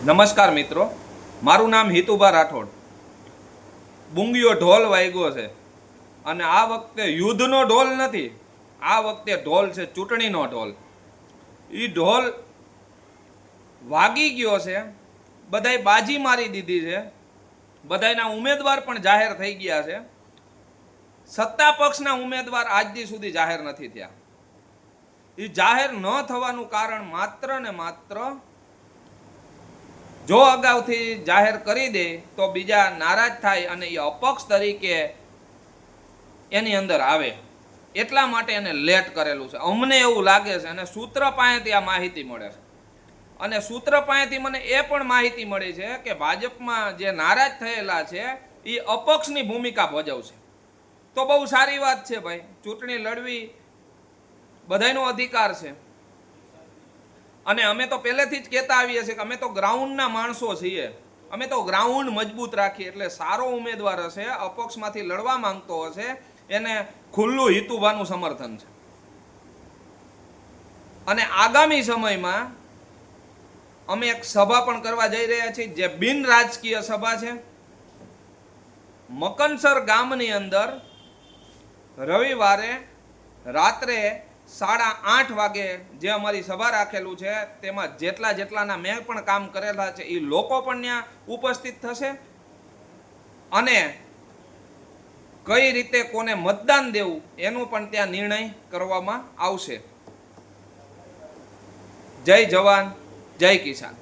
નમસ્કાર મિત્રો, મારું નામ હિતુભા રાઠોડ. બુંગીયો ઢોલ વાગ્યો છે અને આ વખતે યુદ્ધનો ઢોલ નથી, આ વખતે ઢોલ છે ચૂંટણીનો ઢોલ. એ ઢોલ વાગી ગયો છે, બધાએ બાજી મારી દીધી છે, બધાના ઉમેદવાર પણ જાહેર થઈ ગયા છે. સત્તા પક્ષના ઉમેદવાર આજ દી સુધી જાહેર નથી થયા. એ જાહેર ન થવાનું કારણ માત્ર ને માત્ર જો અગાઉથી જાહેર કરી દે તો બીજા નારાજ થાય અને એ અપક્ષ તરીકે એની અંદર આવે, એટલા માટે એને લેટ કરેલું છે. અમને એવું લાગે છે અને સૂત્ર પાસેથી આ માહિતી મળે છે. અને સૂત્ર પાસેથી મને એ પણ માહિતી મળી છે કે ભાજપમાં જે નારાજ થયેલા છે એ અપક્ષની ભૂમિકા ભજવશે. તો બહુ સારી વાત છે ભાઈ, ચૂંટણી લડવી બધાયનો અધિકાર છે. અને અમે તો પહેલેથી જ કહેતા આવીએ છીએ કે અમે તો ગ્રાઉન્ડના માણસો છીએ, અમે તો ગ્રાઉન્ડ મજબૂત રાખીએ. એટલે સારો ઉમેદવાર હશે, અપક્ષમાંથી લડવા માંગતો હશે, એને ખુલ્લું હિતુભાનું સમર્થન છે. અને આગામી સમયમાં અમે એક સભા પણ કરવા જઈ રહ્યા છીએ, જે બિન રાજકીય સભા છે. મકનસર ગામની અંદર રવિવારે રાત્રે 8:30 વાગે જે અમારી સભા રાખેલું છે, તેમાં જેટલાના મેં પણ કામ કરેલા છે એ લોકો પણ ત્યાં ઉપસ્થિત થશે. અને કઈ રીતે કોને મતદાન દેવું એનું પણ ત્યાં નિર્ણય કરવામાં આવશે. જય જવાન, જય કિસાન.